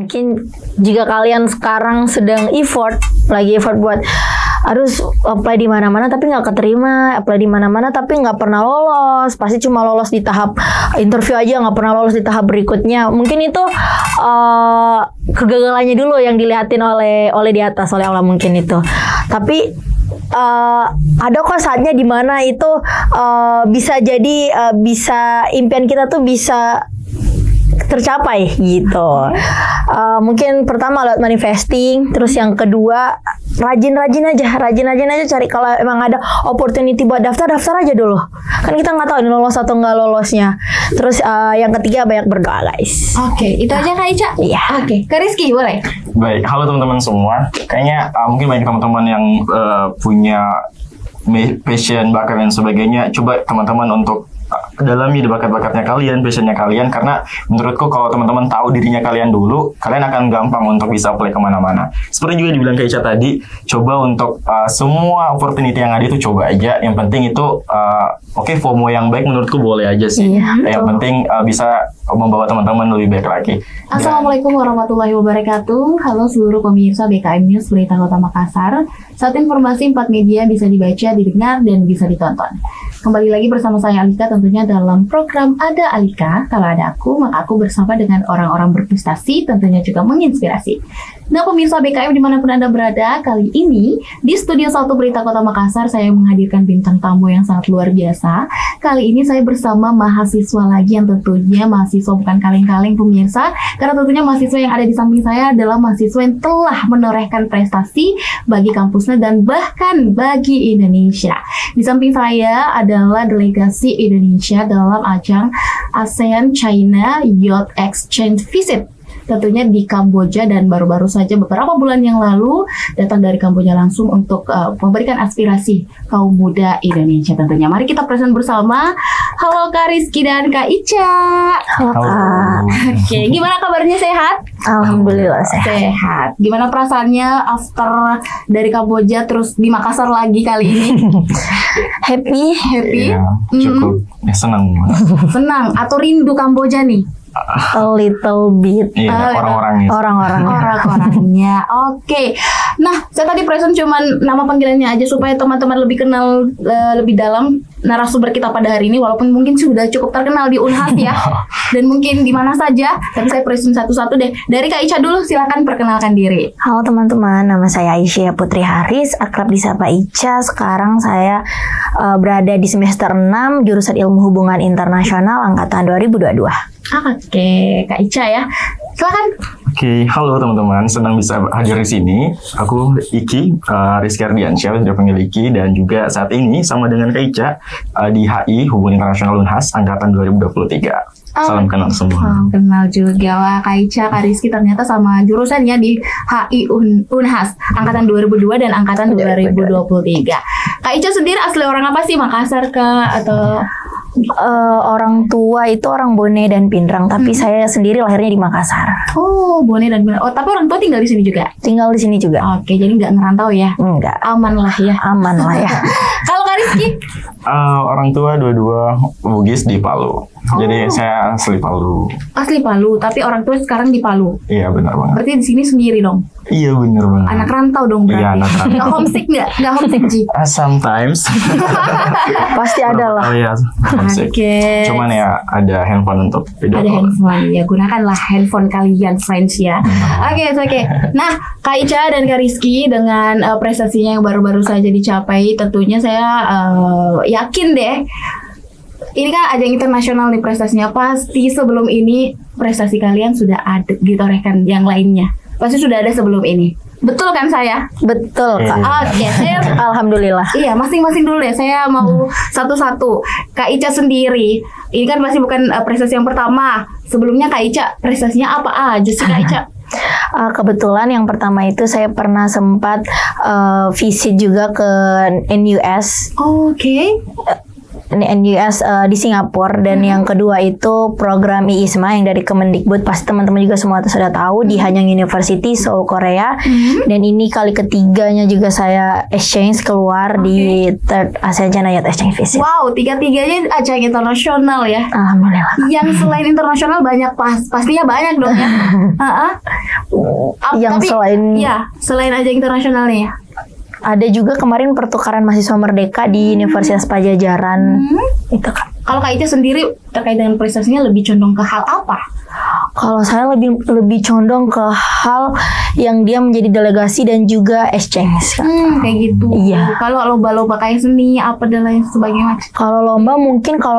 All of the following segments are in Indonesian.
mungkin jika kalian sekarang sedang lagi effort buat harus apply di mana-mana tapi nggak keterima, apply di mana-mana tapi nggak pernah lolos, pasti cuma lolos di tahap interview aja, nggak pernah lolos di tahap berikutnya. Mungkin itu kegagalannya dulu yang dilihatin oleh di atas, oleh Allah mungkin itu. Tapi ada kok saatnya dimana itu bisa jadi bisa impian kita tuh bisa tercapai gitu. Mungkin pertama lewat manifesting, terus yang kedua rajin aja cari, kalau emang ada opportunity buat daftar aja dulu. Kan kita nggak tahu ini lolos atau nggak lolosnya. Terus yang ketiga banyak berdoa guys. Oke, itu aja Kak Ica. Iya. Oke, Kak Rizky boleh. Baik, halo teman-teman semua. Kayaknya mungkin banyak teman-teman yang punya passion, bakat dan sebagainya. Coba teman-teman untuk dalami bakat-bakatnya kalian, passionnya kalian, karena menurutku kalau teman-teman tahu dirinya kalian dulu, kalian akan gampang untuk bisa apply kemana-mana. Seperti juga dibilang Kak Ica tadi, coba untuk semua opportunity yang ada itu coba aja. Yang penting itu oke, FOMO yang baik menurutku boleh aja sih. Yang penting bisa membawa teman-teman lebih baik lagi. Assalamualaikum warahmatullahi wabarakatuh. Halo seluruh pemirsa BKM News Berita Kota Makassar. Saat informasi 4 media bisa dibaca, didengar, dan bisa ditonton. Kembali lagi bersama saya Alika tentunya dalam program Ada Alika. Kalau ada aku, maka aku bersama dengan orang-orang berprestasi, tentunya juga menginspirasi. Nah pemirsa BKM dimanapun Anda berada, kali ini di Studio 1 Berita Kota Makassar saya menghadirkan bintang tamu yang sangat luar biasa. Kali ini saya bersama mahasiswa lagi yang tentunya mahasiswa bukan kaleng-kaleng pemirsa, karena tentunya mahasiswa yang ada di samping saya adalah mahasiswa yang telah menorehkan prestasi bagi kampusnya dan bahkan bagi Indonesia. Di samping saya adalah delegasi Indonesia dalam ajang ASEAN China Youth Exchange Visit, tentunya di Kamboja, dan baru-baru saja beberapa bulan yang lalu datang dari Kamboja langsung untuk memberikan aspirasi kaum muda Indonesia tentunya. Mari kita present bersama. Halo Kak Rizky dan Kak Ica. Halo Kak. Oke, gimana kabarnya, sehat? Alhamdulillah Sehat. Gimana perasaannya after dari Kamboja terus di Makassar lagi kali ini? Happy? Ya, cukup senang. Senang atau rindu Kamboja nih? A little bit. Iya, orang-orangnya. Orang-orangnya. Oke. Nah, saya tadi present cuman nama panggilannya aja supaya teman-teman lebih kenal lebih dalam narasumber kita pada hari ini, walaupun mungkin sudah cukup terkenal di Unhas ya. Dan mungkin di mana saja, tapi saya present satu-satu deh. Dari Kak Ica dulu, silakan perkenalkan diri. Halo teman-teman, nama saya Aisyah Putri Haris, akrab disapa Ica. Sekarang saya berada di semester 6 jurusan Ilmu Hubungan Internasional angkatan 2022. Oke, Kak Ica ya. Silakan. Oke, halo teman-teman, senang bisa hadir di sini. Aku Iki, Rizky Ardiansyah, sudah panggil Iki, dan juga saat ini sama dengan Kak Ica di HI Hubungan Internasional Unhas angkatan 2023. Salam kenal semua. Salam kenal juga. Wah, Kak Ica, Kak Rizky ternyata sama jurusannya di HI Unhas angkatan 2002 dan angkatan 2023. Kak Ica sendiri asli orang apa sih? Makassar kah atau orang tua itu orang Bone dan Pindrang, tapi saya sendiri lahirnya di Makassar. Oh, Bone dan Pindrang. Oh, tapi orang tua tinggal di sini juga? Tinggal di sini juga. Oke, jadi nggak ngerantau ya? Enggak. Aman lah ya? Aman lah ya. Kalau Kak Rizky? Orang tua dua-dua Bugis di Palu. Jadi saya asli Palu. Asli Palu, tapi orang tua sekarang di Palu. Iya, benar banget. Berarti di sini sendiri dong? Iya, benar banget. Anak rantau dong berarti. Iya, anak rantau. Nggak homesick nggak? Nggak homesick, Ji? Sometimes. Pasti ada lah. Oh iya, Oke. Cuman ya ada handphone untuk video Ada call. handphone, ya gunakanlah handphone kalian, friends ya. Oke. Nah, Kak Ica dan Kak Rizky dengan prestasinya yang baru-baru saja dicapai, tentunya saya yakin deh. Ini kan ajang internasional nih prestasinya. Pasti sebelum ini prestasi kalian sudah ada ditorehkan yang lainnya. Pasti sudah ada sebelum ini. Betul kan saya? Betul Kak. Oke, saya Alhamdulillah. iya, masing-masing dulu deh. Saya mau satu-satu. Kak Ica sendiri, ini kan masih bukan prestasi yang pertama. Sebelumnya Kak Ica, prestasinya apa aja sih Kak Ica? Kebetulan yang pertama itu saya pernah sempat visit juga ke NUS. Oke. NUS di Singapura, dan yang kedua itu program IISMA yang dari Kemendikbud, pasti teman-teman juga semua sudah tahu, di Hanyang University Seoul Korea. Dan ini kali ketiganya juga saya exchange keluar di Third ASEAN China Youth Exchange Visit. Wow, tiga-tiganya ajang internasional ya. Alhamdulillah. Yang selain internasional banyak pastinya banyak dong ya. yang tapi, selain ya, selain ajang internasionalnya ya. ada juga kemarin pertukaran mahasiswa merdeka di Universitas Pajajaran itu Kak. Kalau Kak Ica sendiri terkait dengan prestasinya lebih condong ke hal apa? Kalau saya lebih condong ke hal yang dia menjadi delegasi dan juga exchange. Kak. Kayak gitu. Iya. Kalau lomba-lomba kayak seni apa dan lain sebagainya. Kalau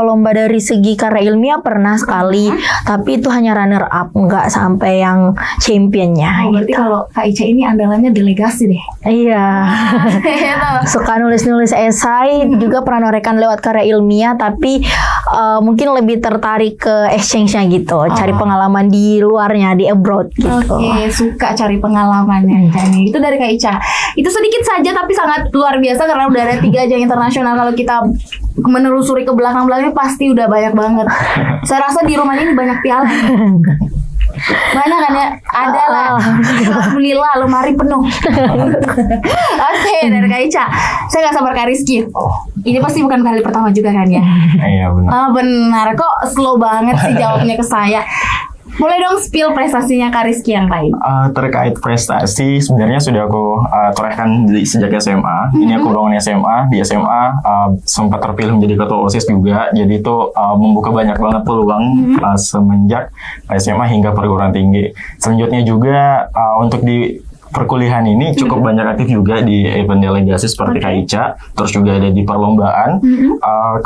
lomba dari segi karya ilmiah pernah sekali, tapi itu hanya runner up, nggak sampai yang championnya. Oh, berarti kalau Kak Ica ini andalannya delegasi deh. Iya. Suka nulis-nulis esai, juga pernah norekan lewat karya ilmiah, tapi mungkin lebih tertarik ke exchange-nya gitu, cari pengalaman di luarnya, di abroad gitu. Oke, suka cari pengalamannya. Itu dari Kak Ica. Itu sedikit saja tapi sangat luar biasa karena udah ada 3 ajang internasional. Kalau kita menelusuri ke belakang-belakangnya pasti udah banyak banget. Saya rasa di rumah ini banyak piala. Banyak kan ya? Ada lah. Alhamdulillah, lemari penuh. Oke, dari Kak Ica. Saya gak sabar Kak Rizky. Ini pasti bukan kali pertama juga kan ya? Iya benar. Benar. Kok slow banget sih jawabnya ke saya? Boleh dong spill prestasinya Kak Rizky yang lain. Terkait prestasi sebenarnya sudah aku torehkan sejak SMA. Ini aku bangun SMA. Di SMA sempat terpilih menjadi ketua OSIS juga. Jadi itu membuka banyak banget peluang semenjak SMA hingga perguruan tinggi. Selanjutnya juga untuk di perkuliahan ini cukup banyak aktif juga di event delegasi seperti Kak Ica, terus juga ada di perlombaan.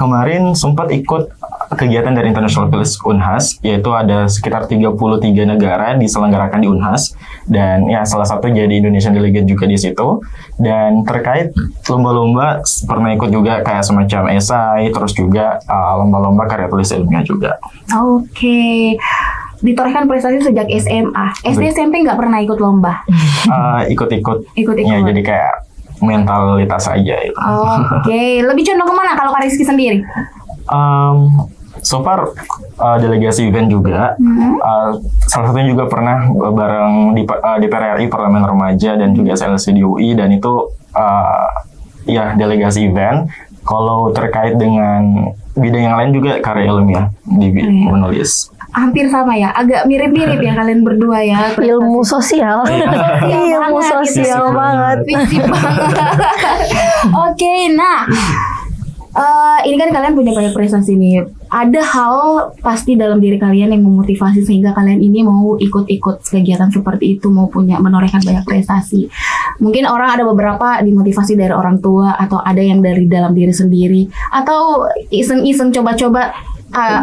Kemarin sempat ikut kegiatan dari International Philips Unhas, yaitu ada sekitar 33 negara diselenggarakan di Unhas, dan ya salah satu jadi Indonesian Delegate juga di situ. Dan terkait lomba-lomba pernah ikut juga kayak semacam esai, terus juga lomba-lomba karya tulis ilmiah juga. Oke. Ditorehkan prestasi sejak SMA. SD SMP nggak pernah ikut lomba. Ikut-ikut. Ikut-ikut. Ya, jadi kayak mentalitas aja itu. Oke. Lebih condong kemana kalau Kak Rizky sendiri? So far delegasi event juga. Salah satunya juga pernah bareng di DPR RI Parlemen Remaja dan juga SLC di UI, dan itu ya delegasi event. Kalau terkait dengan bidang yang lain juga karya ilmiah di menulis. Hampir sama ya, agak mirip-mirip ya kalian berdua ya. Ilmu sosial. Ilmu sosial banget. Oke, nah ini kan kalian punya banyak prestasi nih. Ada hal pasti dalam diri kalian yang memotivasi sehingga kalian ini mau ikut-ikut kegiatan seperti itu, mau menorehkan banyak prestasi. Mungkin orang ada beberapa dimotivasi dari orang tua, atau ada yang dari dalam diri sendiri, atau iseng-iseng coba-coba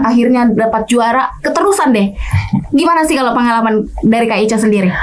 akhirnya dapat juara, keterusan deh. Gimana sih kalau pengalaman dari Kak Ica sendiri?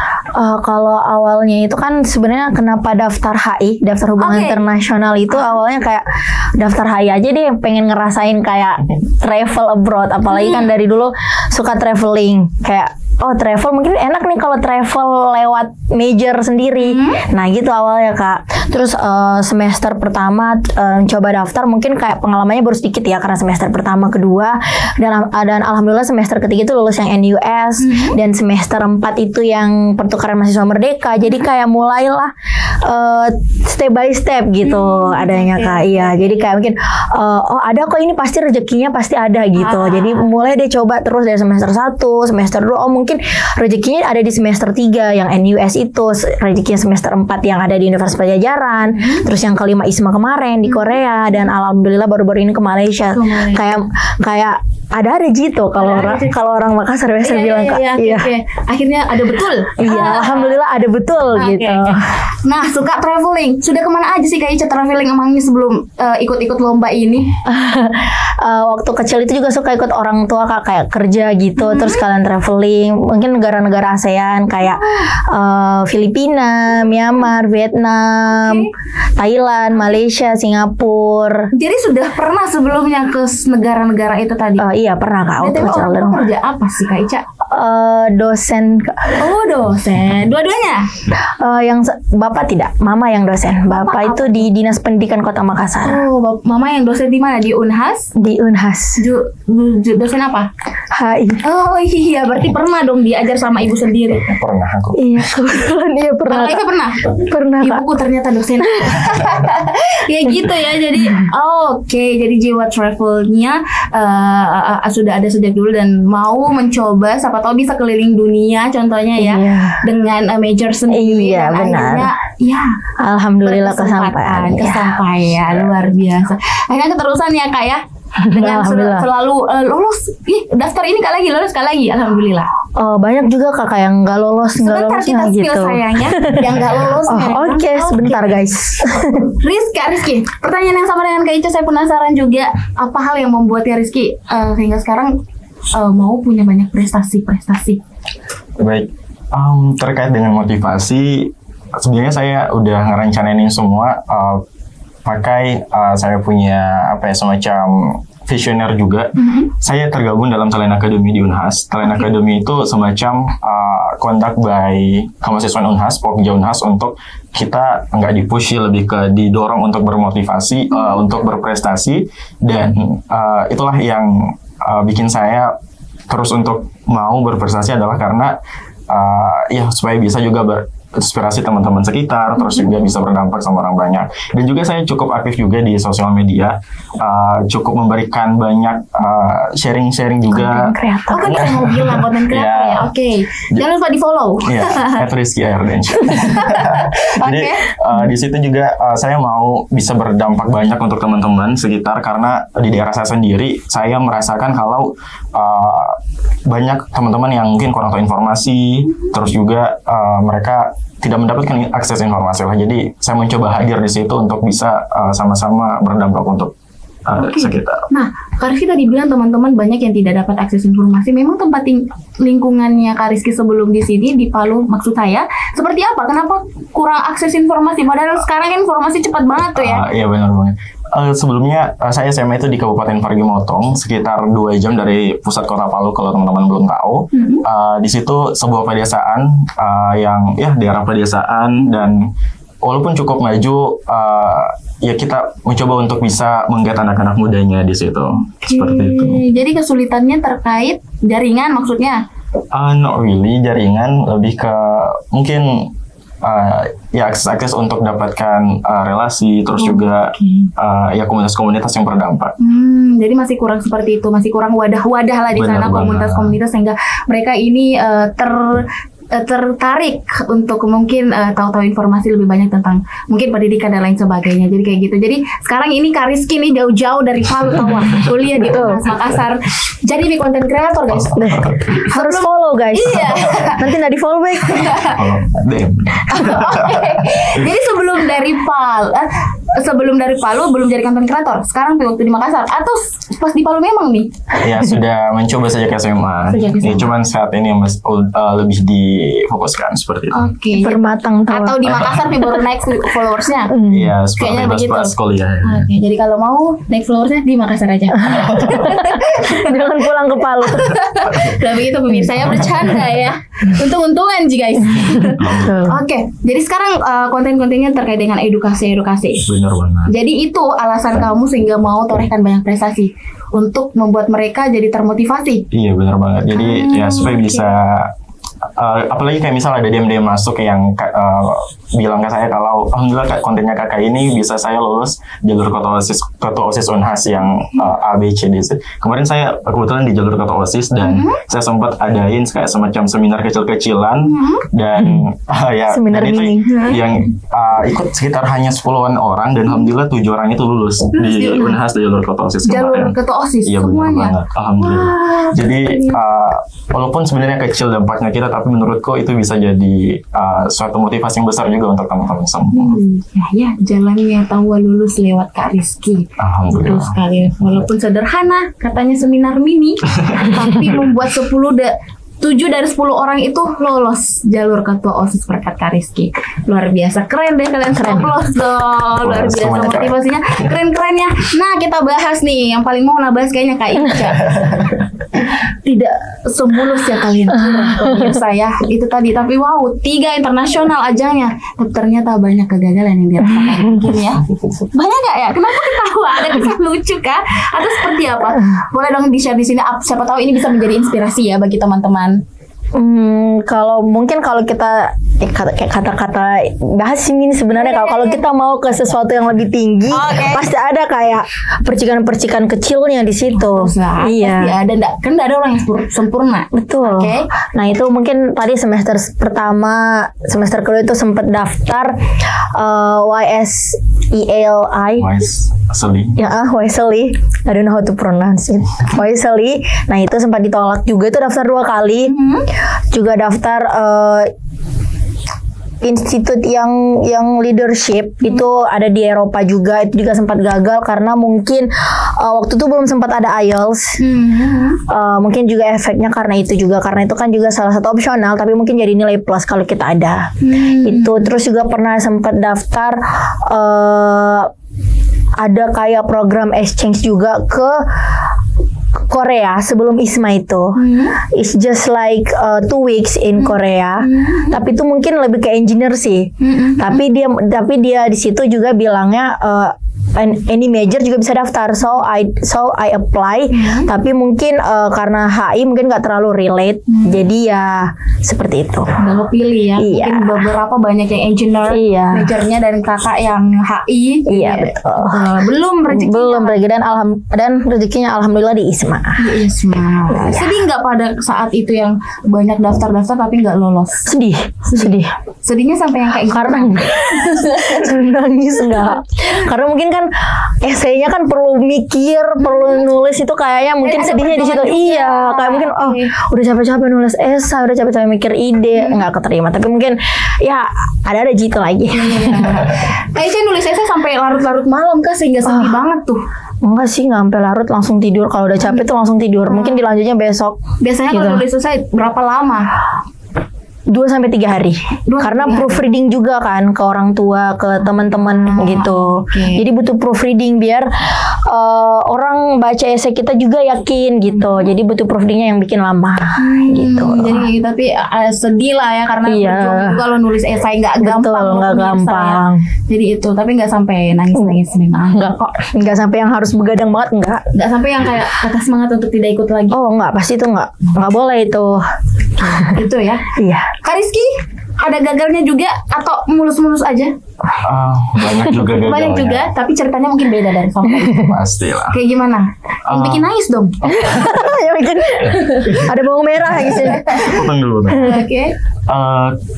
Kalau awalnya itu kan sebenarnya kenapa daftar HI, daftar hubungan internasional itu awalnya kayak daftar HI aja deh, pengen ngerasain kayak travel abroad, apalagi kan dari dulu suka traveling, kayak travel mungkin enak nih kalau travel lewat major sendiri. Nah gitu awalnya Kak. Terus semester pertama coba daftar, mungkin kayak pengalamannya baru sedikit ya karena semester pertama kedua, dan alhamdulillah semester ketiga itu lulus yang NUS, dan semester 4 itu yang pertukaran mahasiswa merdeka. Jadi kayak mulailah step by step gitu adanya Kak. Iya, jadi kayak mungkin ada kok ini pasti rezekinya pasti ada gitu. Jadi mulai deh coba terus dari semester 1, semester 2, mungkin rezekinya ada di semester 3 yang NUS itu, rezekinya semester 4 yang ada di Universitas Pajajaran, terus yang kelima ISMA kemarin di Korea, dan alhamdulillah baru-baru ini ke Malaysia. Kayak ada rezeki tuh kalau orang Makassar biasa bilang Kak. Iya. Akhirnya ada betul. Iya, alhamdulillah ada betul gitu. Nah, suka traveling. Sudah kemana aja sih Kak Ica traveling emangnya sebelum ikut-ikut lomba ini? Waktu kecil itu juga suka ikut orang tua Kak, kayak kerja gitu, terus kalian traveling, mungkin negara-negara ASEAN kayak Filipina, Myanmar, Vietnam, Thailand, Malaysia, Singapura. Jadi sudah pernah sebelumnya ke negara-negara itu tadi? Iya pernah Kak. Waktu kecil kerja apa sih Kak Ica? Dosen Kak. Oh dosen, dua-duanya? Yang bapak tidak, mama yang dosen. Bapak itu di Dinas Pendidikan Kota Makassar. Oh, mama yang dosen di mana? Di Unhas? Di Unhas. Dosen apa? HI. Oh iya, berarti pernah dong diajar sama ibu sendiri? Pernah aku. Iya, kebetulan iya pernah. Kak Ica pernah? Pernah Kak. Ibuku ternyata dosen. Ya gitu ya, jadi oke, jadi jiwa travelnya sudah ada sejak dulu dan mau mencoba, siapa tahu bisa keliling dunia contohnya ya, Iya. dengan major sendiri. Iya, dan benar. akhirnya ya Alhamdulillah berkesempatan, kesampaian. luar biasa. Akhirnya keterusan ya Kak ya, dengan Alhamdulillah. selalu lulus. Daftar ini Kak lagi, lulus Kak lagi, alhamdulillah. Oh, banyak juga kakak yang nggak lolos Sebentar kita spill gitu. sayangnya, yang nggak lolos. Oh, oke, sebentar guys. Rizky, pertanyaan yang sama dengan Kak Ica, saya penasaran juga apa hal yang membuatnya Rizky hingga sekarang mau punya banyak prestasi. Baik, terkait dengan motivasi, sebenarnya saya udah ngerencanain ini semua pakai saya punya semacam visioner juga. Saya tergabung dalam Talent Academy di Unhas. Talent Academy itu semacam conduct by kemahasiswaan Unhas, Pokja Unhas, untuk kita nggak dipush, lebih ke didorong untuk bermotivasi, untuk berprestasi, dan itulah yang bikin saya terus untuk mau berprestasi adalah karena ya supaya bisa juga inspirasi teman-teman sekitar, terus juga bisa berdampak sama orang banyak. Dan juga saya cukup aktif juga di sosial media, cukup memberikan banyak sharing-sharing juga. Konten kreator. Oh kan saya mau bilang konten kreator Ya. ya, oke. Jangan lupa di follow. Iya, @rizky_ardensyah. Jadi Oke. di situ juga saya mau bisa berdampak banyak untuk teman-teman sekitar, karena di daerah saya sendiri saya merasakan kalau banyak teman-teman yang mungkin kurang tahu informasi, terus juga mereka tidak mendapatkan akses informasi lah. Jadi saya mencoba hadir di situ untuk bisa sama-sama berdampak untuk sekitar. Nah, Kak Rizky tadi bilang teman-teman banyak yang tidak dapat akses informasi. Memang tempat lingkungannya Kak Rizky sebelum di sini, di Palu maksud saya, seperti apa? Kenapa kurang akses informasi? Padahal sekarang informasi cepat banget tuh ya. Iya benar banget. Sebelumnya saya SMA itu di Kabupaten Parigi Motong, sekitar 2 jam dari pusat kota Palu kalau teman-teman belum tahu. Di situ sebuah pedesaan yang ya daerah pedesaan, dan walaupun cukup maju, ya kita mencoba untuk bisa menggait anak-anak mudanya di situ. Seperti itu. Jadi kesulitannya terkait jaringan maksudnya? Not really jaringan, lebih ke mungkin ya akses untuk dapatkan relasi, terus juga ya komunitas-komunitas yang berdampak. Jadi masih kurang seperti itu, masih kurang wadah-wadah lah di Benar sana, banget. komunitas-komunitas sehingga mereka ini tertarik untuk mungkin tahu-tahu informasi lebih banyak tentang mungkin pendidikan dan lain sebagainya. Jadi kayak gitu. Jadi sekarang ini Kak Rizky nih jauh-jauh dari Palu tahu kuliah di Unhas Makassar. Jadi di konten kreator guys. Harus follow guys. Iya. Nanti nggak di follow back. Kalau DM. Oke. Jadi sebelum dari Palu belum jadi konten kreator. Sekarang waktu di Makassar atau pas di Palu memang nih? Ya sudah mencoba sejak SMA. Sejak SMA. Ya, cuman saat ini lebih difokuskan seperti itu. Oke. Bermatang tahu. Atau di Makassar nih baru naik followersnya. Iya, seperti Kayaknya pas begitu. kuliah. Oke, jadi kalau mau naik followersnya di Makassar aja. Jangan pulang ke Palu. Udah begitu pemirsa, saya bercanda ya. Untung-untungan sih guys. Betul. Oke, jadi sekarang konten-kontennya terkait dengan edukasi. Benar banget. Jadi itu alasan kamu sehingga mau torehkan banyak prestasi untuk membuat mereka jadi termotivasi. Iya benar banget. Jadi ya supaya oke. bisa apalagi kayak misal ada DM masuk yang bilang ke saya kalau alhamdulillah Kak, kontennya kakak ini bisa saya lulus jalur ketua OSIS Unhas yang A, B, C, D, C. Kemarin saya kebetulan di jalur ketua OSIS dan saya sempat adain kayak semacam seminar kecil-kecilan dan ya Seminar dan itu mini. yang ikut sekitar hanya 10-an orang dan alhamdulillah 7 orang itu lulus di Unhas di jalur ketua OSIS Jalur kemarin. ketua OSIS Iya benar semuanya. banget, alhamdulillah. Wah, Jadi walaupun sebenarnya kecil dampaknya kita, tapi menurutku itu bisa jadi suatu motivasi yang besar juga untuk teman-teman semua. Ya, jalannya tahu lulus lewat Kak Rizky. Betul Alhamdulillah. sekali. Walaupun sederhana, katanya seminar mini, tapi membuat 7 dari 10 orang itu lolos jalur ketua OSIS berkat Kak Rizky. Luar biasa, keren deh kalian lolos dong. Luar biasa Semuanya keren. motivasinya, keren-kerennya. Nah, kita bahas nih, yang paling mau nabahas kayaknya Kak Ica. Tidak semulus ya kalian pemirsa ya. Itu tadi, tapi wow, 3 internasional ajangnya. Tapi ternyata banyak kegagalan yang dirasakan mungkin ya. Banyak nggak ya? Kenapa ketawa? Ada kesan lucu kah? Atau seperti apa? Boleh dong di-share di sini. Siapa tahu ini bisa menjadi inspirasi ya bagi teman-teman. Kalau kita kayak kata-kata bahasa ini sebenarnya kalau kita mau ke sesuatu yang lebih tinggi pasti ada kayak percikan-percikan kecilnya di situ. Iya. Pasti ada, kan nggak ada orang yang sempurna. Betul. Nah itu mungkin tadi semester pertama, semester kedua itu sempat daftar YSELI. YSELI. I don't know how to pronounce it. YSELI. Nah itu sempat ditolak juga, itu daftar 2 kali. Juga daftar institut yang leadership itu ada di Eropa juga, itu juga sempat gagal karena mungkin waktu itu belum sempat ada IELTS. Mungkin juga efeknya karena itu kan juga salah satu opsional tapi mungkin jadi nilai plus kalau kita ada. Itu terus juga pernah sempat daftar ada kayak program exchange juga ke Korea sebelum ISMA itu. It's just like 2 weeks in Korea. Tapi itu mungkin lebih ke engineer sih. Tapi dia di situ juga bilangnya any major juga bisa daftar. So I apply. Tapi mungkin karena HI mungkin nggak terlalu relate. Jadi ya seperti itu. Nggak kepilih ya. Iya. Mungkin beberapa banyak yang engineer majornya dan kakak yang HI. Iya betul. Belum rezeki dan rezekinya alhamdulillah di ISMA. Di ISMA. Sedih nggak pada saat itu yang banyak daftar tapi nggak lolos? Sedih. Sedihnya sampai yang kayak karena nangis enggak. Karena mungkin kan esainya kan perlu mikir, perlu nulis, itu kayaknya mungkin sedihnya di situ. Iya, kayak mungkin udah capek-capek nulis esai, udah capek-capek mikir ide, nggak keterima. Tapi mungkin ya ada jitu lagi. Aisyah nulis esai sampai larut-larut malam kah, sehingga sedih banget tuh. Enggak sih, nggak sampai larut, langsung tidur. Kalau udah capek tuh langsung tidur. Mungkin dilanjutnya besok. Biasanya gitu. Kalau nulis esai berapa lama? 2-3 hari. Karena proofreading juga kan ke orang tua, ke teman-teman gitu. Jadi butuh proofreading biar orang baca esai kita juga yakin gitu. Jadi butuh proofreadingnya yang bikin lama gitu. Jadi tapi sedih lah ya karena berjuang juga kalau nulis esai nggak gampang. Nggak gampang. Jadi itu, tapi nggak sampai nangis-nangis memang. Nggak kok. Nggak sampai yang harus begadang banget, nggak. Nggak sampai yang kayak patah semangat untuk tidak ikut lagi. Oh nggak, pasti itu nggak boleh itu. Itu ya. Iya. Kak Rizky, ada gagalnya juga atau mulus-mulus aja? Banyak juga gagalnya. Banyak juga, tapi ceritanya mungkin beda dari sama itu. Pastilah. Kayak gimana? Yang bikin nangis dong. Yang bikin ada bawang merah gitu. Potong dulu. Oke.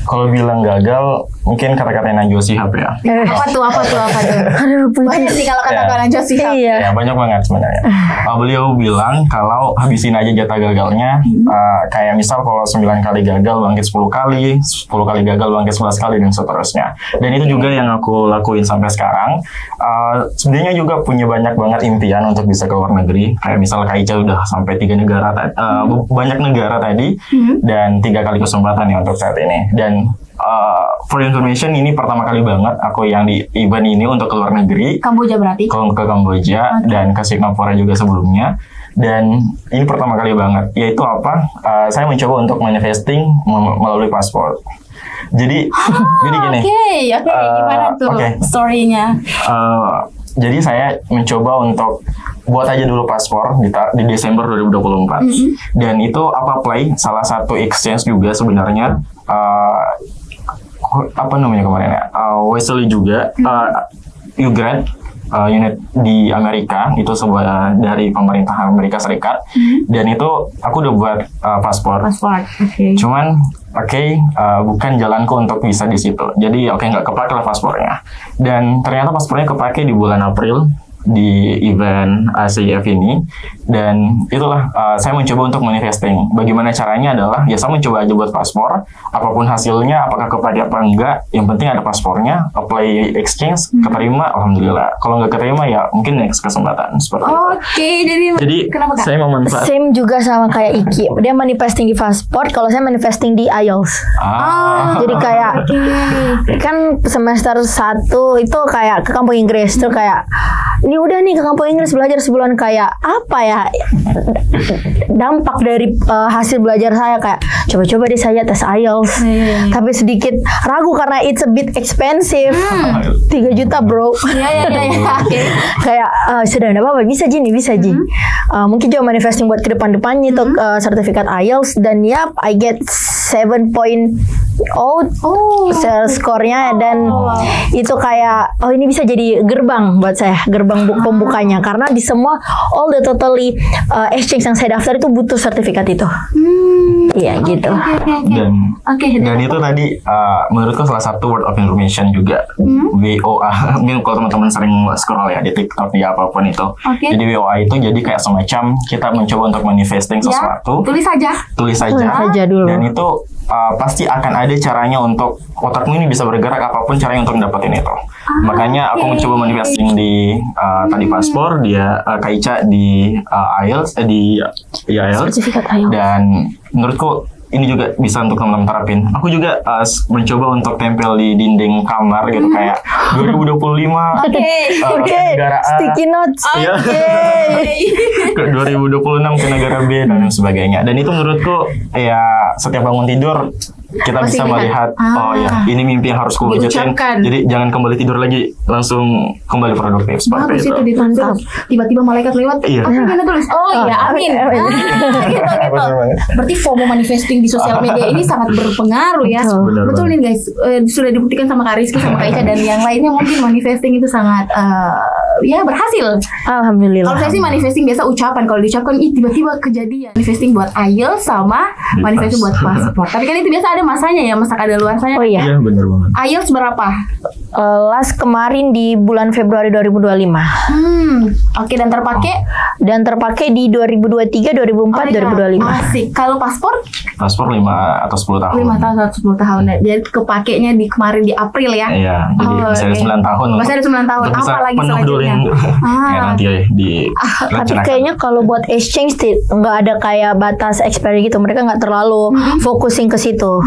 Kalau bilang gagal, mungkin kata-kata Najwa Shihab ya. Apa tuh? Aduh, banyak sih kalau kata-kata Najwa Shihab. Iya. Ya, banyak banget sebenarnya. Beliau bilang kalau habisin aja jatah gagalnya. Kayak misal kalau 9 kali gagal bangkit 10 kali, 10 kali gagal bangkit 11 kali dan seterusnya. Dan itu juga yang aku lakuin sampai sekarang. Sebenarnya juga punya banyak banget impian untuk bisa ke luar negeri. Kayak misal Kak Ica udah sampai 3 negara banyak negara tadi dan 3 kali kesempatan ya untuk saat ini. Dan for information, ini pertama kali banget aku yang di event ini untuk ke luar negeri. Kamboja berarti? Ke Kamboja dan ke Singapura juga sebelumnya. Dan ini pertama kali banget. Yaitu apa? Saya mencoba untuk manifesting melalui paspor. Jadi gini. Gimana tuh story-nya? Jadi saya mencoba untuk buat aja dulu paspor di Desember 2024. Dan itu apply salah satu exchange juga sebenarnya. Apa namanya kemarin ya? Wesley juga. UGrad. Unit di Amerika, itu sebuah dari pemerintah Amerika Serikat. Dan itu aku udah buat paspor. Cuman bukan jalanku untuk bisa di situ. Jadi nggak kepake lah paspornya. Dan ternyata paspornya kepake di bulan April di event ACF ini. Dan itulah saya mencoba untuk manifesting. Bagaimana caranya adalah ya saya mencoba aja buat paspor, apapun hasilnya, apakah kepake apa enggak, yang penting ada paspornya, apply exchange, keterima, alhamdulillah. Kalau nggak keterima ya mungkin next kesempatan seperti itu. Jadi saya memanfaatkan. Same juga sama kayak Iki. Dia manifesting di paspor, kalau saya manifesting di IELTS. Jadi kayak kan semester 1 itu kayak ke kampung Inggris tuh kayak ini udah nih ke kampung Inggris belajar sebulan, kayak apa ya dampak dari hasil belajar saya kayak coba-coba deh saya tes IELTS. Tapi sedikit ragu karena it's a bit expensive. 3 juta bro. Kayak sudah enggak apa-apa, bisa Ji. Mungkin juga manifesting buat ke depan-depannya untuk sertifikat IELTS. Dan I get 7.5 skornya, dan itu kayak ini bisa jadi gerbang buat saya, gerbang pembukanya, karena di semua all the totally exchange yang saya daftar itu butuh sertifikat itu. Iya gitu. Dan itu tadi menurutku salah satu word of information juga, WOA. Mungkin kalau teman-teman sering scroll ya di TikTok di apapun itu. Jadi WOA itu jadi kayak semacam kita mencoba untuk manifesting sesuatu. Tulis saja dulu. Dan itu pasti akan ada caranya untuk otakmu ini bisa bergerak apapun caranya untuk dapetin itu. Makanya aku mencoba manifesting di tadi paspor, dia Kaica di IELTS, di IELTS. Sertifikat IELTS. Dan menurutku ini juga bisa untuk teman-teman terapin. Aku juga mencoba untuk tempel di dinding kamar gitu kayak 2025 negara A, sticky notes. Iya. 2026 ke negara B dan lain sebagainya. Dan itu menurutku ya setiap bangun tidur kita bisa melihat ini mimpi yang harus kuwujudkan. Jadi jangan kembali tidur lagi, langsung kembali produktif seperti itu. Mantap. Tiba-tiba malaikat lewat. Iya. Apa tulis? Amin. Gitu. Berarti FOMO manifesting di sosial media ini sangat berpengaruh ya. Betul nih guys. Sudah dibuktikan sama Kak Rizky, sama Kak Ica dan yang lainnya, mungkin manifesting itu sangat berhasil. Alhamdulillah. Kalau saya sih manifesting biasa ucapan. Kalau diucapkan tiba-tiba kejadian. Manifesting buat IELTS sama manifesting buat paspor. Tapi kan itu biasa ada masanya ya, masa kadaluarsanya. Oh iya. Iya benar banget. IELTS berapa? Last kemarin di bulan Februari 2025. Oke, dan terpakai di 2023, 2004, 2025. Asik. Kalau paspor? Paspor 5 atau 10 tahun. 5 tahun atau 10 tahun. Jadi kepakainya di kemarin di April ya. Iya, jadi masih ada 9 tahun. Masih ada 9 tahun. Untuk bisa Apa lagi penuh selanjutnya? ya nanti ya di Tapi kayaknya kalau buat exchange nggak ada kayak batas expiry gitu. Mereka nggak terlalu focusing ke situ.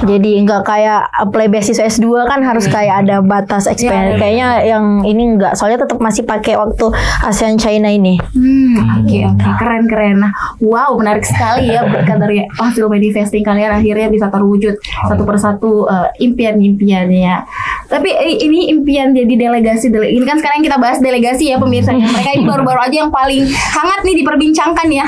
Jadi nggak kayak apply beasiswa S2 kan harus kayak ada batas expiry. Kayaknya yang ini nggak. Soalnya tetap masih pakai waktu ASEAN China ini. Oke. Keren. Nah, wow, menarik sekali ya berkat dari hasil manifesting kalian akhirnya bisa terwujud satu persatu impian-impiannya. Tapi ini impian jadi delegasi. Ini kan sekarang kita bahas delegasi ya pemirsa. Mereka ini baru-baru aja yang paling hangat nih diperbincangkan ya.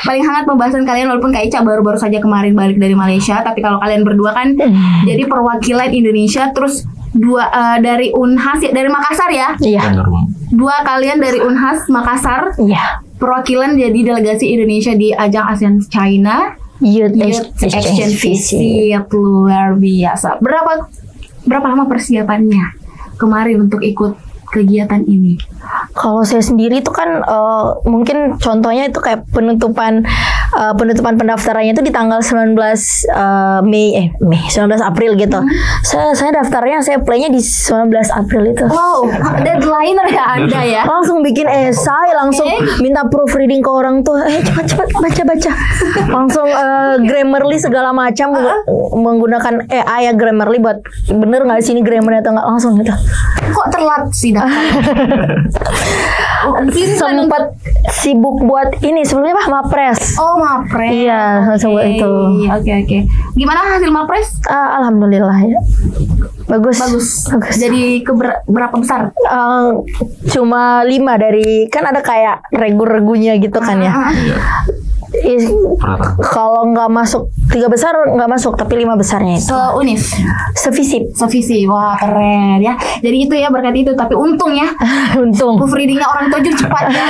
Paling hangat pembahasan kalian, walaupun Kak Ica baru-baru saja kemarin balik dari Malaysia. Tapi kalau kalian berdua kan jadi perwakilan Indonesia, terus dua dari Unhas ya, dari Makassar ya. Iya. Dua kalian dari Unhas Makassar. Iya. Perwakilan jadi delegasi Indonesia di ajang ASEAN China Youth Exchange Visit. Luar biasa. Berapa lama persiapannya kemarin untuk ikut kegiatan ini? Kalau saya sendiri itu kan mungkin contohnya itu kayak penutupan pendaftarannya itu di tanggal 19 April gitu. Saya daftarnya, saya playnya di 19 April itu. Wow, deadliner ya Anda ya. Langsung bikin esai, langsung minta proofreading ke orang tuh. Cepat baca. Langsung Grammarly segala macam, menggunakan AI ya Grammarly buat bener nggak sih ini grammarnya atau nggak, langsung gitu. Kok telat sih daftar? Sempat sibuk buat ini sebelumnya Mapres. Mapres. Iya, sempat itu. Oke. Gimana hasil Mapres? Alhamdulillah ya. Bagus. Jadi berapa besar? Cuma 5 dari, kan ada kayak regu-regunya gitu kan ya. Kalau nggak masuk 3 besar nggak masuk, tapi 5 besarnya itu. Se-Univ? Sevisi. Wah, keren ya. Jadi itu ya berkat itu, tapi untung ya. Untung. Proofreadingnya orang tujuh cepat ya.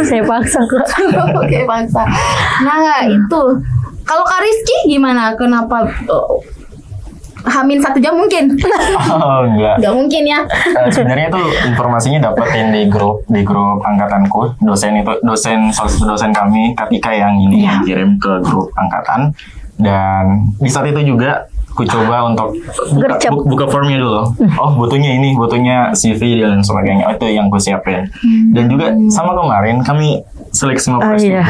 Saya paksa kok. Oke, paksa. Nah, itu. Kalau Kak Rizky gimana? Kenapa Hamin 1 jam mungkin? Enggak. Enggak mungkin ya. Sebenarnya itu informasinya dapetin di grup angkatanku. Salah satu dosen kami ketika yang ini yang kirim ke grup angkatan. Dan di saat itu juga aku coba untuk buka formnya dulu. Butuhnya CV dan sebagainya. Itu yang aku siapin. Dan juga sama kemarin kami seleksi Mapres juga.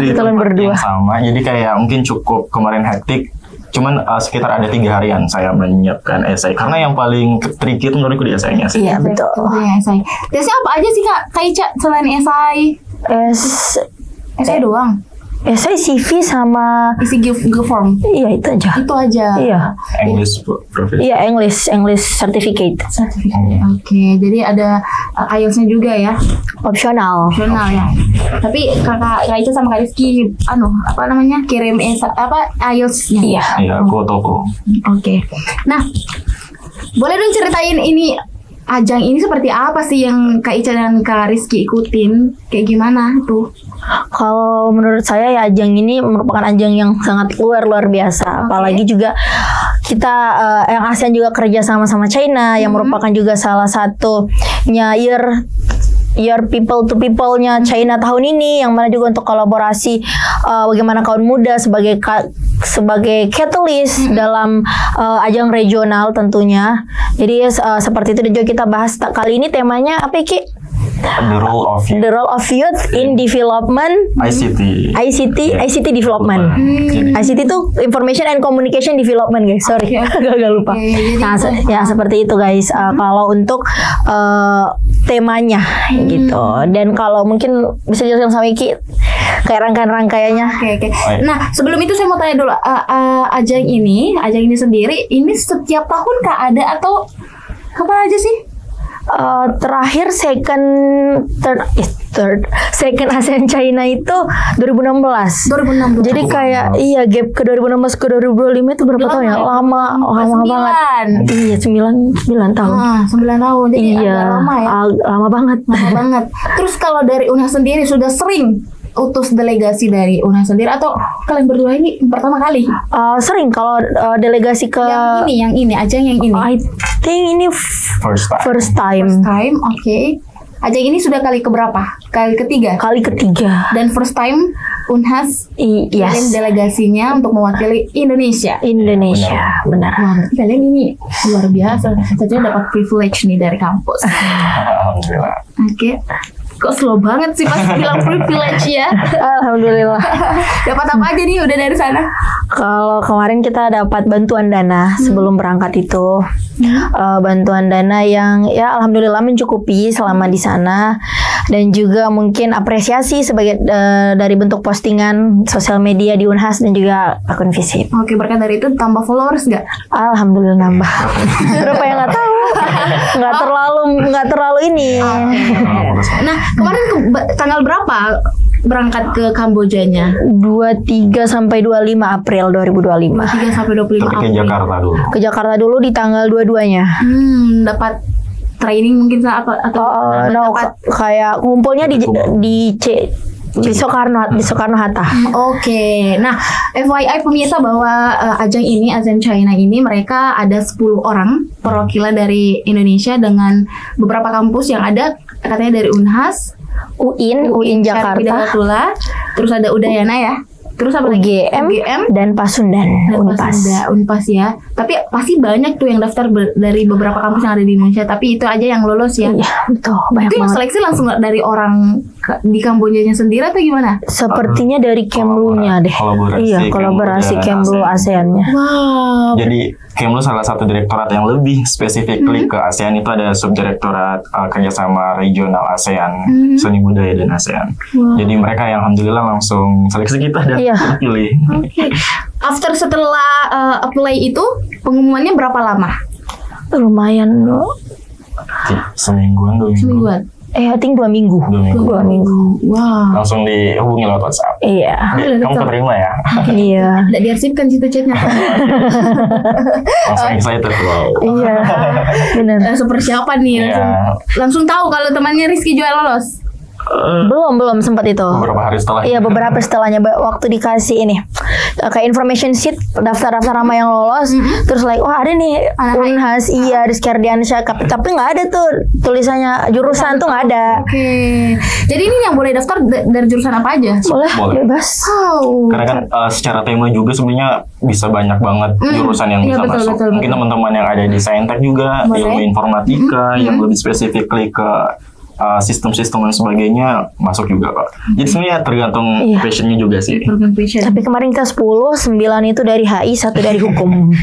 Di tempat berdua. Yang sama. Jadi kayak mungkin cukup kemarin hektik. Cuman sekitar ada 3 harian saya menyiapkan esai. Karena yang paling tricky itu menurutku di esainya sih. Iya, betul. Esai. Tesnya apa aja sih Kak Ica selain esai? Esai doang? Saya CV sama isi Google Form. iya itu aja. Itu aja. Iya. English profession. Iya, English certificate. Sertifikat. Oke, jadi ada IELTS-nya juga ya. Opsional. Opsional ya. Tapi Kak Ica sama Kak Rizky apa namanya? Kirim IELTS-nya. Iya. Iya, aku toko. Oke. Nah, boleh dong ceritain ini ajang ini seperti apa sih yang Kak Ica dan Kak Rizky ikutin? Kayak gimana tuh? Kalau menurut saya ya ajang ini merupakan ajang yang sangat luar biasa. Apalagi juga kita yang ASEAN juga kerja sama China yang merupakan juga salah satunya year people to people-nya China tahun ini, yang mana juga untuk kolaborasi bagaimana kaum muda sebagai catalyst dalam ajang regional tentunya. Jadi seperti itu, dan juga kita bahas kali ini temanya apa Ki? The role of youth in development. ICT development. ICT itu information and communication development guys. Sorry, agak lupa. Nah, ya seperti itu guys. Kalau untuk temanya gitu. Dan kalau mungkin bisa jelaskan sama Iki kayak rangkaian-rangkaiannya. Oke. Nah, sebelum itu saya mau tanya dulu, ajang ini sendiri ini setiap tahun kah ada atau kapan aja sih? Terakhir second ASEAN China itu 2016. Jadi kayak gap ke 2016 ke 2025 itu berapa tahun ya? Lama banget. Iya, 9 tahun. 9 tahun. Jadi agak lama ya. Lama banget. Terus kalau dari Unhas sendiri sudah sering utus delegasi dari Unhas sendiri atau kalian berdua ini pertama kali? Sering kalau delegasi ke yang ini ajang yang ini. I think ini first time. Oke. Ajang ini sudah kali keberapa? Kali ketiga. Dan first time Unhas kirim delegasinya untuk mewakili Indonesia. Benar. Wah, berarti kalian ini luar biasa. Tentunya dapat privilege nih dari kampus. Alhamdulillah. Oke. Kok slow banget sih pas bilang privilege ya? Alhamdulillah. Dapat apa aja nih udah dari sana? Kalau kemarin kita dapat bantuan dana sebelum berangkat itu. Bantuan dana yang ya alhamdulillah mencukupi selama di sana, dan juga mungkin apresiasi sebagai dari bentuk postingan sosial media di Unhas dan juga akun Visip. Oke, berkat dari itu tambah followers nggak? Alhamdulillah nambah. Berapa yang nggak tahu? Nggak terlalu ini. Nah, kemarin tanggal berapa berangkat ke Kambojanya? 23 sampai 25 April 2025. 23 sampai 25 Tapi April. ke Jakarta dulu. Ke Jakarta dulu di tanggal 22-nya. Dapat training mungkin atau kayak ngumpulnya di Soekarno Hatta. Oke. Nah, FYI pemirsa bahwa ajang ini, ASEAN China ini, mereka ada 10 orang perwakilan dari Indonesia dengan beberapa kampus yang ada, katanya dari Unhas, UIN Jakarta, terus ada Udayana ya. Terus apa lagi? UGM dan Pasundan. Unpas ya. Tapi pasti banyak tuh yang daftar dari beberapa kampus yang ada di Indonesia. Tapi itu aja yang lolos ya. Iya, betul. Banyak itu yang banget. seleksi langsung dari orang di Kambojanya sendiri atau gimana? Sepertinya dari Kemlu-nya deh. Kolaborasi Kemlu ASEAN-nya. Wow. Jadi Kemlu salah satu direktorat yang lebih specifically ke ASEAN, itu ada subdirektorat kerjasama regional ASEAN, seni budaya dan ASEAN. Wow. Jadi mereka yang alhamdulillah langsung seleksi kita dan terpilih. Oke. Setelah apply itu pengumumannya berapa lama? Lumayan loh. Semingguan, 2 minggu. Semingguan. I think 2 minggu. 2 minggu. Wow. Langsung dihubungi lewat WhatsApp. Iya. Kamu keterima ya? Iya. Tidak diarsipkan situ chatnya. Langsung excited. Wow. Iya. Benar. Langsung persiapan nih. Langsung tahu kalau temannya Rizky juga lolos. Belum sempat itu. Beberapa hari setelah. Iya, beberapa setelahnya waktu dikasih ini kayak information sheet daftar nama yang lolos, terus wah ada nih Unhas, Rizky Ardiansyah, tapi nggak ada tuh tulisannya jurusan tuh nggak ada. Oke. Jadi ini yang boleh daftar dari jurusan apa aja? Boleh. Bebas. Wow. Karena kan secara tema juga sebenarnya bisa banyak banget jurusan yang bisa masuk. Mungkin teman-teman yang ada di Saintek juga, ilmu informatika yang lebih spesifik ke sistem-sistem dan sebagainya masuk juga kok. Jadi sebenarnya tergantung passionnya juga sih. Tapi kemarin kita 10, 9 itu dari HI, 1 dari hukum.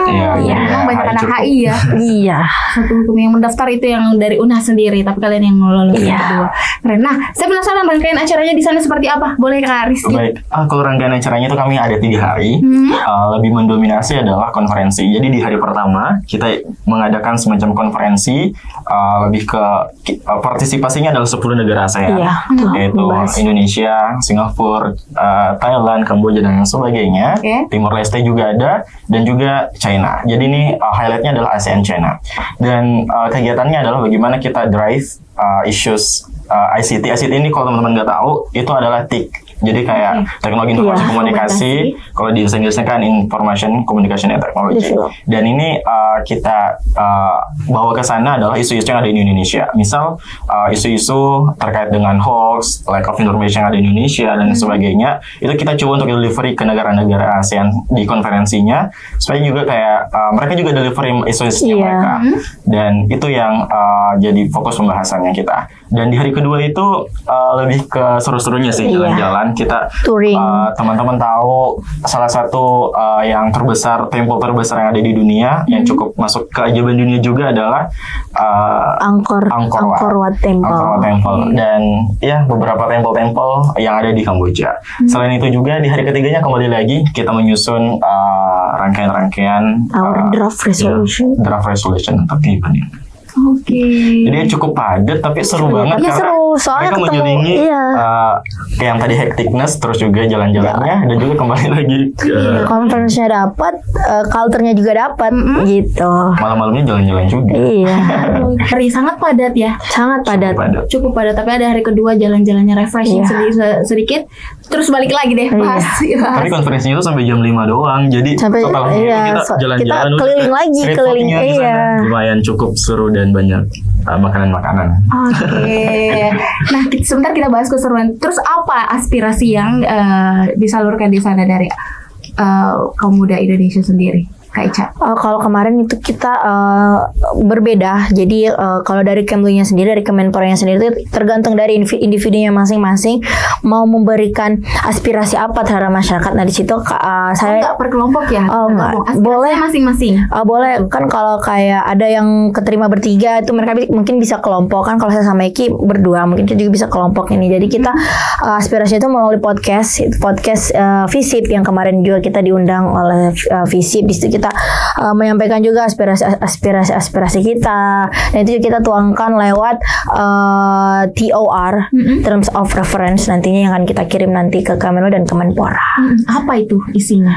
Emang banyak anak cukup. HI ya. Iya. Satu hukum yang mendaftar itu yang dari UNHAS sendiri, tapi kalian yang lolos yang kedua. Keren. Nah, saya penasaran rangkaian acaranya di sana seperti apa? Boleh Kak Rizky? Baik, kalau rangkaian acaranya itu kami ada 3 hari. Lebih mendominasi adalah konferensi. Jadi di hari pertama kita mengadakan semacam konferensi, lebih ke partisipasinya adalah 10 negara ASEAN, yaitu Indonesia, Singapura, Thailand, Kamboja dan sebagainya. Timor Leste juga ada, dan juga China. Jadi ini highlightnya adalah ASEAN China. Dan kegiatannya adalah bagaimana kita drive issues ICT. ICT ini kalau teman-teman nggak tahu, itu adalah TIC. Jadi kayak teknologi informasi komunikasi, kalau di bahasa Inggrisnya kan Information Communication and Technology. Dan ini kita bawa ke sana adalah isu-isu yang ada di Indonesia. Misal isu-isu terkait dengan hoax, lack of information yang ada di Indonesia dan sebagainya. Itu kita coba untuk delivery ke negara-negara ASEAN di konferensinya, supaya juga kayak mereka juga delivery isu-isunya mereka. Dan itu yang jadi fokus pembahasannya kita. Dan di hari kedua itu lebih ke seru-serunya sih, jalan-jalan. Kita teman-teman tahu salah satu yang terbesar, temple terbesar yang ada di dunia, yang cukup masuk ke keajaiban dunia juga adalah Angkor Wat Temple. Dan ya beberapa temple-temple yang ada di Kamboja. Selain itu juga di hari ketiganya kembali lagi kita menyusun rangkaian-rangkaian draft resolution untuk event ini. Jadi cukup padat tapi seru banget karena seru. Soalnya mereka menyelingi yang tadi hecticness, terus juga jalan-jalannya dan juga kembali lagi conference-nya dapat, culture-nya juga dapat gitu. Malam-malamnya jalan-jalan juga. Hari sangat padat ya. Sangat padat. Cukup padat, tapi ada hari kedua jalan-jalannya refreshing sedikit, terus balik lagi deh pas. Tapi konferensinya itu sampai jam 5 doang. Jadi totalnya kita jalan-jalan keliling lumayan cukup seru dan banyak makanan-makanan. Nah, sebentar kita bahas keseruan. Terus apa aspirasi yang disalurkan di sana dari kaum muda Indonesia sendiri? Kak Ica. Kalau kemarin itu kita berbeda. Jadi kalau dari Kemlunya sendiri, dari Kemenporanya sendiri itu tergantung dari individunya masing-masing mau memberikan aspirasi apa terhadap masyarakat. Nah di situ saya nggak per kelompok ya? Enggak. Boleh masing-masing. Boleh kan kalau kayak ada yang keterima bertiga itu mereka mungkin bisa kelompok kan. Kalau saya sama Eki berdua mungkin kita juga bisa kelompok ini. Jadi kita aspirasi itu melalui podcast FISIP yang kemarin juga kita diundang oleh FISIP. Di situ kita menyampaikan juga aspirasi kita, dan itu kita tuangkan lewat TOR, Terms of Reference, nantinya yang akan kita kirim nanti ke Kemenlu dan Kemenpora. Apa itu isinya?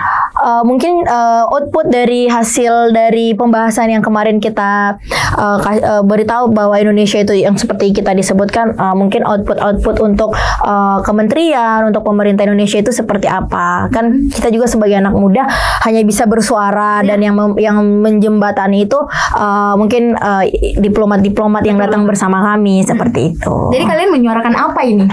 Mungkin output dari hasil dari pembahasan yang kemarin kita beritahu bahwa Indonesia itu yang seperti kita disebutkan, mungkin output untuk kementerian, untuk pemerintah Indonesia itu seperti apa. Kan kita juga sebagai anak muda hanya bisa bersuara, dan yang menjembatani itu mungkin diplomat-diplomat yang datang bersama kami seperti itu. Jadi kalian menyuarakan apa ini?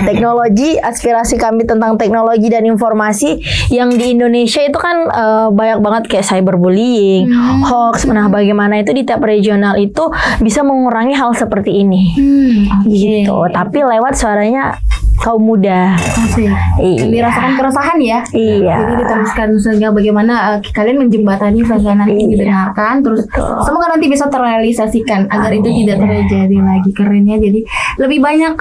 Teknologi, aspirasi kami tentang teknologi dan informasi yang di Indonesia itu kan banyak banget kayak cyberbullying, hoax. Nah, bagaimana itu di tiap regional itu bisa mengurangi hal seperti ini, gitu. Tapi lewat suaranya kaum muda. Dirasakan keresahan ya. Jadi diteruskan sehingga bagaimana kalian menjembatani sehingga nanti didengarkan, terus semoga nanti bisa terrealisasikan agar itu tidak terjadi lagi. Kerennya jadi lebih banyak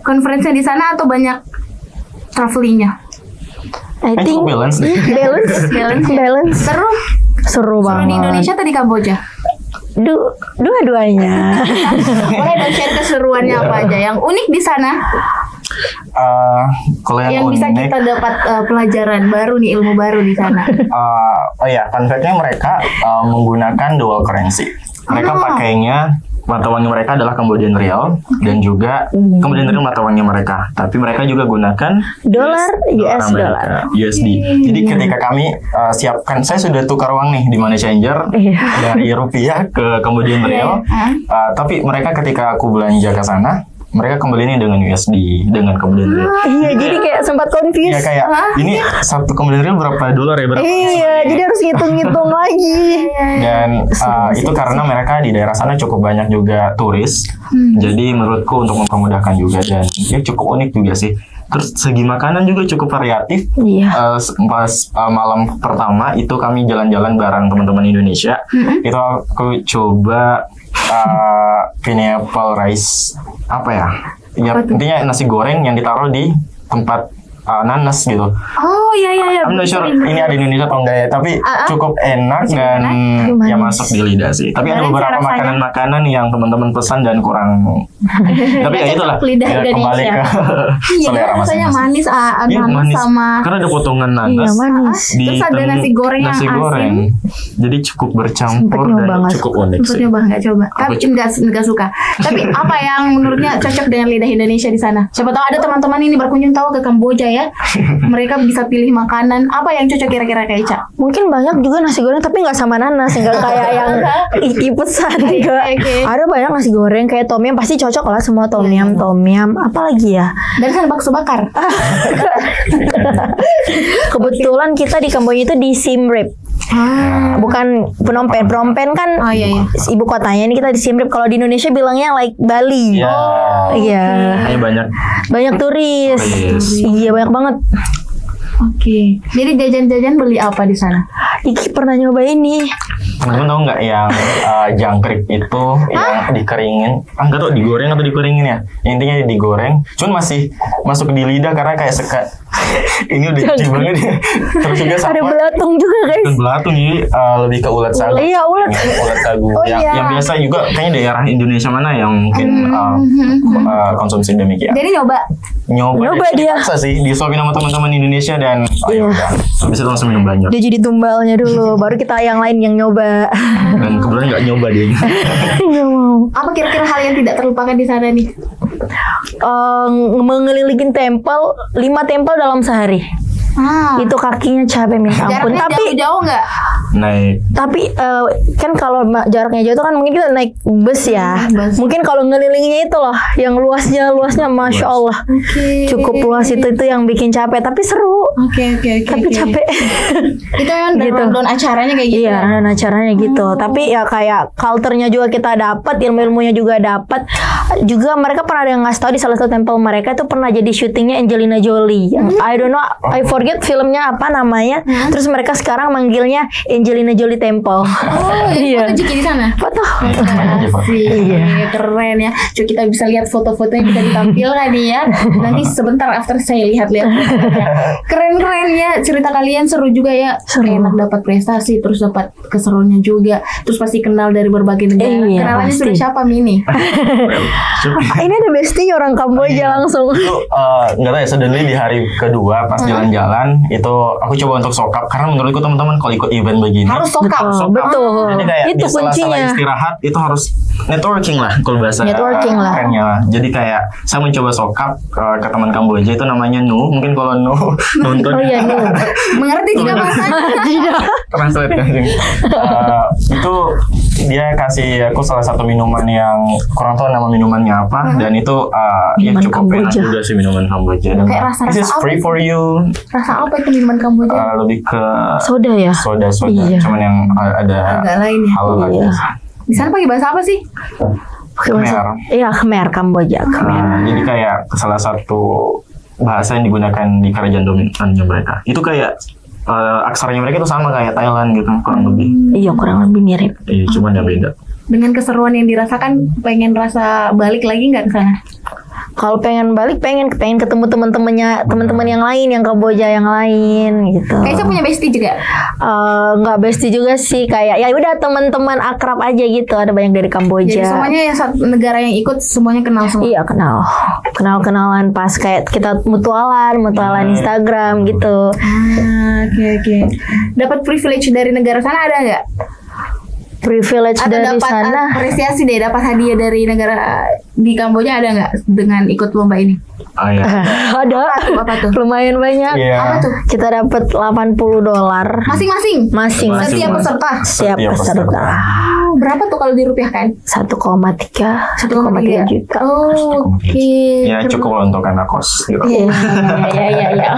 konferensinya di sana atau banyak travelingnya? I think balance. Seru banget. Di Indonesia atau di Kamboja? Dua-duanya. Boleh dong share keseruannya apa aja yang unik di sana? Kalau yang bisa kita dapat pelajaran baru nih, ilmu baru di sana. Fun fact-nya mereka menggunakan dual currency. Mereka pakainya mata uangnya mereka adalah Cambodian Rial, dan juga Cambodian Rial mata uangnya mereka. Tapi mereka juga gunakan USD. Jadi ketika kami siapkan, saya sudah tukar uang nih di Money Changer dari rupiah ke Cambodian Rial. Tapi mereka ketika aku belanja ke sana, mereka kembalinya dengan USD, dengan kemudian real. Iya, jadi kayak sempat confused. Ya kayak ini satu kemudian real berapa dolar ya, berapa? Iya, jadi harus ngitung-ngitung lagi. Dan itu karena mereka di daerah sana cukup banyak juga turis. Jadi menurutku untuk mempermudahkan juga, dan ya cukup unik juga sih. Terus segi makanan juga cukup variatif. Iya. Pas malam pertama itu kami jalan-jalan bareng teman-teman Indonesia. Itu aku coba pineapple rice, apa ya? Ya intinya nasi goreng yang ditaruh di tempat nanas gitu. Oh iya. I'm not sure ini ada di Indonesia atau enggak ya, tapi cukup enak dan ya masuk di lidah sih. Tapi ada beberapa makanan-makanan yang teman-teman pesan dan kurang. Tapi ya itulah. Ya, kembali ke selera rasanya masing-masing. manis, Iya, nanas manis. sama. Karena ada potongan nanas. Iya, manis. Terus ada nasi goreng yang asin. Jadi cukup bercampur Sempet dan nyoba cukup unik Sempet sih. nyoba nggak coba? Tapi nggak suka. Tapi apa yang menurutnya cocok dengan lidah Indonesia di sana? Siapa tahu ada teman-teman ini berkunjung tahu ke Kamboja ya. Mereka bisa pilih makanan apa yang cocok kira-kira Kak Ica? Mungkin banyak juga nasi goreng tapi nggak sama nanas, nggak kayak yang Iki pesan. Oke. Ada banyak nasi goreng kayak tom yum, pasti cocok lah semua tom yum. Apalagi ya? Dan kan bakso bakar. Kebetulan kita di Kamboja itu di Siem Reap. Bukan Phnom Penh. Phnom Penh kan Iya. ibu kotanya, ini kita di Siem Reap. Kalau di Indonesia bilangnya like Bali. Ya. Iya. Hanya banyak Turis. Iya, banyak banget. Oke. Jadi jajan-jajan beli apa di sana? Iki pernah nyoba ini. Temen-temen tahu nggak yang jangkrik itu yang dikeringin? Enggak tau digoreng atau dikeringin ya. Intinya digoreng, cuman masih masuk di lidah karena kayak sekat. Ini udah jijik banget ya. Terus juga sama. Ada belatung juga guys. Dan belatung ini lebih ke ulat sagu. Iya, ulat. Ulat sagu. iya. Yang biasa juga kayaknya daerah Indonesia mana yang mungkin konsumsi demikian. Jadi nyoba. Nyoba dia. Paksa sih disuapin sama teman-teman Indonesia dan ya udah. Habis itu langsung minum banyak. Dia jadi tumbalnya dulu, baru kita yang lain yang nyoba. Dan kebetulan nggak nyoba dia. Nggak mau. Apa kira-kira hal yang tidak terlupakan di sana nih? Mengelilingin tempel 5 tempel dalam sehari. Itu kakinya capek minta ampun. Jaraknya Tapi jauh nggak? Naik. kan kalau jaraknya jauh itu kan mungkin kita naik bus ya. Bus. Mungkin kalau ngelilinginnya itu loh, yang luasnya masya Allah. Oke. Cukup luas itu yang bikin capek. Tapi seru. Oke. Tapi capek. Itu yang Gitu. rundown acaranya kayak gitu. Iya, dan acaranya gitu. Tapi ya kayak culture-nya juga kita dapat, ilmu-ilmunya juga dapat. Juga mereka pernah ada yang ngasih tahu di salah satu temple mereka itu pernah jadi syutingnya Angelina Jolie. I don't know, I forget filmnya apa namanya. Terus mereka sekarang manggilnya Angelina Jolie Temple. Iya. Foto Ciki di sana. Foto. Iya, keren ya. Coba kita bisa lihat foto-fotonya kita ditampilkan nih ya. Nanti sebentar after saya lihat-lihat. Keren-keren ya. Cerita kalian seru juga ya. Seru. Enak dapat prestasi, terus dapat keseruannya juga. Terus pasti kenal dari berbagai negara. Iya, Kenalannya pasti. sudah siapa Mini? Ini ada bestie orang Kamboja langsung. Itu nggak tahu ya, suddenly di hari kedua pas jalan-jalan itu aku coba untuk sokap karena menurutku teman-teman kalau ikut event begini Harus sokap. Betul. Jadi kayak Itu di sela-sela kuncinya. istirahat itu harus networking lah kalau bahasa Networking lah. kerennya lah. Jadi kayak saya mencoba sokap ke teman Kamboja itu namanya Nu. Mungkin kalau Nu nonton Oh iya, Nu. Mengerti tidak bahasanya? translate kan. Itu dia kasih aku salah satu minuman yang kurang tahu nama minumannya apa dan itu ya Minuman cukup enak Kamboja. juga sih minuman Kamboja. Dan Kayak rasa-rasa this is apa free sih? for you. Rasa apa itu minuman Kamboja? Lebih ke Soda ya? soda Iya. cuman yang ada Agak lain ya. halal lagi. Iya. Di sana pakai bahasa apa sih? Khmer. Iya, Khmer Kamboja, Khmer. Jadi kayak salah satu bahasa yang digunakan di kerajaan dominannya mereka. Itu kayak aksaranya mereka itu sama kayak Thailand gitu kurang lebih. Iya, kurang lebih mirip. Iya, cuman ya beda. Dengan keseruan yang dirasakan, pengen rasa balik lagi nggak ke sana? Kalau pengen balik, pengen ketemu teman-teman yang lain, yang Kamboja yang lain gitu. Kayaknya punya bestie juga. Nggak bestie juga sih, kayak ya udah teman-teman akrab aja gitu. Ada banyak dari Kamboja. Jadi semuanya yang satu negara yang ikut semuanya kenal semua. Iya, kenal-kenalan pas kayak kita mutualan Instagram gitu. Oke. Dapat privilege dari negara sana ada nggak? Privilege Atau dari dapat sana. apresiasi deh, dapat hadiah dari negara di Kamboja ada nggak dengan ikut lomba ini? Iya. Ada. Apa tuh? Lumayan banyak. Iya. Apa tuh? Kita dapat $80 Masing-masing. masing. Setiap peserta. Setiap Setiap peserta. peserta. Oh, berapa tuh kalau dirupiahkan? 1,3 juta. Oh, oke. Ya Keren. cukup lah untuk anak kos gitu. Ya.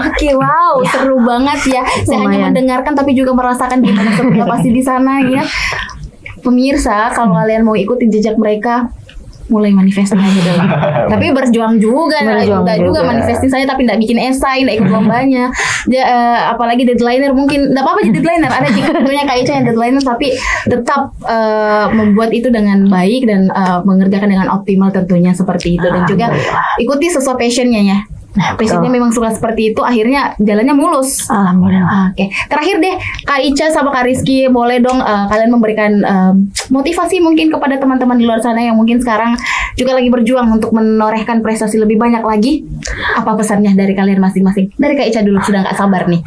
Oke, wow, seru banget ya. Saya hanya Lumayan. mendengarkan tapi juga merasakan gimana serunya pasti di sana ya. Pemirsa, kalau kalian mau ikutin jejak mereka, mulai manifesting aja dulu. Tapi berjuang juga, Berjuang juga juga. manifesting saya tapi tidak bikin esai, tidak ikut lombanya. Apalagi deadlineer mungkin tidak apa-apa jadi deadlineer. Ada jika tentunya Kak Ica yang deadlineer tapi tetap membuat itu dengan baik dan mengerjakan dengan optimal tentunya seperti itu dan juga ikuti sesuai passionnya ya. Passionnya memang suka seperti itu, akhirnya jalannya mulus. Alhamdulillah. Oke, terakhir deh Kak Ica sama Kak Rizky, boleh dong kalian memberikan motivasi mungkin kepada teman-teman di luar sana yang mungkin sekarang juga lagi berjuang untuk menorehkan prestasi lebih banyak lagi. Apa pesannya dari kalian masing-masing? Dari Kak Ica dulu, sudah nggak sabar nih.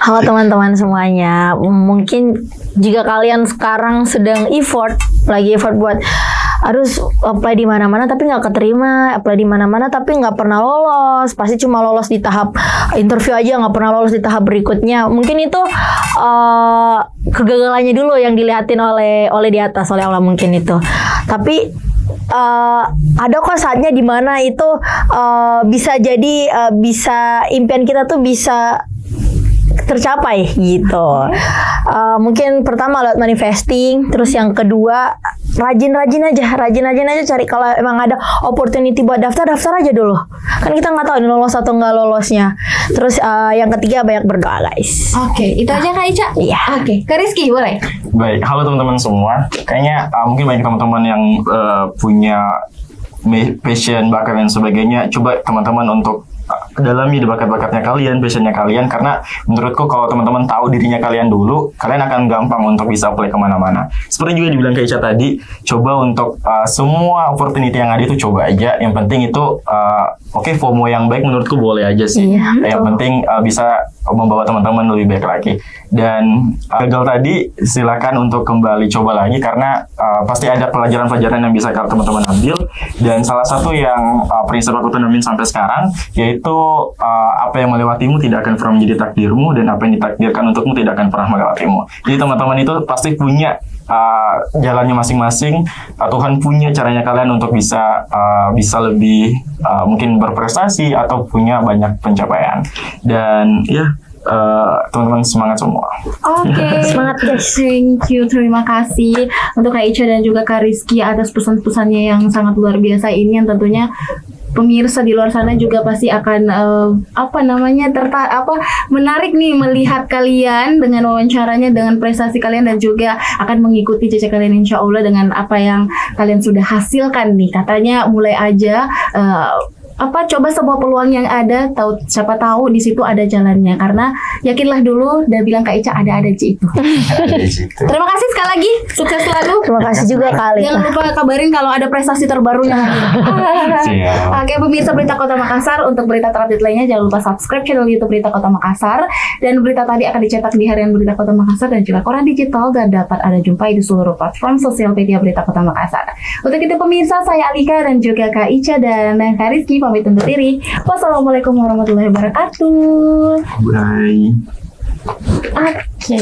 Halo teman-teman semuanya. Mungkin jika kalian sekarang sedang lagi effort buat harus apply di mana-mana tapi nggak keterima, apply di mana-mana tapi nggak pernah lolos, pasti cuma lolos di tahap interview aja, nggak pernah lolos di tahap berikutnya. Mungkin itu kegagalannya dulu yang dilihatin oleh di atas, oleh Allah mungkin itu. Tapi ada kok saatnya di mana itu bisa jadi bisa impian kita tuh bisa tercapai gitu. Mungkin pertama lewat manifesting, terus yang kedua rajin aja cari, kalau emang ada opportunity buat daftar aja dulu. Kan kita nggak tahu ini lolos atau nggak lolosnya. Terus yang ketiga banyak berdoa guys. Oke, itu aja Kak Ica. Iya. Oke, Kak Rizky boleh. Baik, halo teman-teman semua. Kayaknya mungkin banyak teman-teman yang punya passion, bakat dan sebagainya. Coba teman-teman untuk dalami bakat-bakatnya kalian, passionnya kalian, karena menurutku kalau teman-teman tahu dirinya kalian dulu, kalian akan gampang untuk bisa apply kemana-mana. Seperti juga dibilang Kak Ica tadi, coba untuk semua opportunity yang ada itu coba aja. Yang penting itu oke, FOMO yang baik menurutku boleh aja sih. Iya, Yang penting bisa membawa teman-teman lebih baik lagi. Dan gagal tadi silakan untuk kembali coba lagi, karena pasti ada pelajaran-pelajaran yang bisa teman-teman ambil. Dan salah satu yang prinsip aku tanemin sampai sekarang yaitu apa yang melewatimu tidak akan pernah menjadi takdirmu, dan apa yang ditakdirkan untukmu tidak akan pernah melewatimu. Jadi teman-teman itu pasti punya jalannya masing-masing. Tuhan punya caranya kalian untuk bisa lebih mungkin berprestasi atau punya banyak pencapaian. Dan ya teman-teman semangat semua. Oke, Semangat, guys. Thank you, terima kasih untuk Kak Ica dan juga Kak Rizky atas pesan-pesannya yang sangat luar biasa ini, yang tentunya pemirsa di luar sana juga pasti akan menarik nih melihat kalian dengan wawancaranya, dengan prestasi kalian, dan juga akan mengikuti jejak kalian insya Allah dengan apa yang kalian sudah hasilkan nih. Katanya mulai aja coba semua peluang yang ada, siapa tahu di situ ada jalannya, karena yakinlah dulu, dan bilang Kak Ica ada aja itu. Terima kasih sekali lagi, sukses selalu. Terima kasih juga kali. Jangan lupa kabarin kalau ada prestasi terbarunya. Oke, pemirsa Berita Kota Makassar, untuk berita terupdate lainnya jangan lupa subscribe channel YouTube Berita Kota Makassar, dan berita tadi akan dicetak di harian Berita Kota Makassar dan juga koran digital, dan dapat Anda jumpai di seluruh platform sosial media Berita Kota Makassar. Untuk itu pemirsa, saya Alika dan juga Kak Ica dan Kak Rizky pamit undur diri. Wassalamualaikum warahmatullahi wabarakatuh. Bye. Oke.